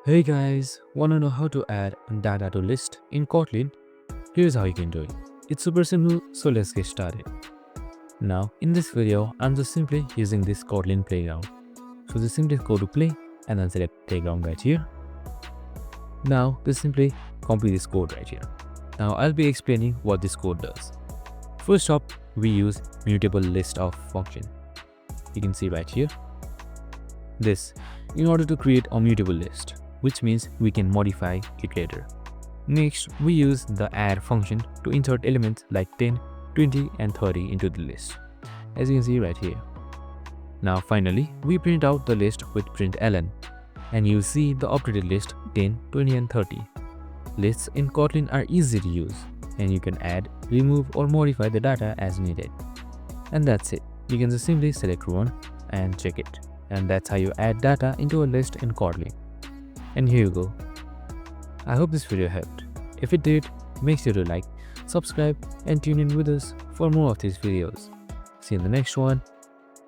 Hey guys, wanna know how to add data to list in Kotlin? Here's how you can do it. It's super simple, so let's get started. Now, in this video, I'm just simply using this Kotlin playground. So just simply go to play and then select playground right here. Now, just simply copy this code right here. Now, I'll be explaining what this code does. First up, we use mutable list of function. You can see right here. This, in order to create a mutable list, which means we can modify it later. Next, we use the add function to insert elements like 10, 20 and 30 into the list, as you can see right here. Now finally, we print out the list with println, and you see the updated list 10, 20 and 30. Lists in Kotlin are easy to use, and you can add, remove or modify the data as needed. And that's it. You can just simply select run and check it. And that's how you add data into a list in Kotlin. And here you go. I hope this video helped. If it did, make sure to like, subscribe and tune in with us for more of these videos. See you in the next one.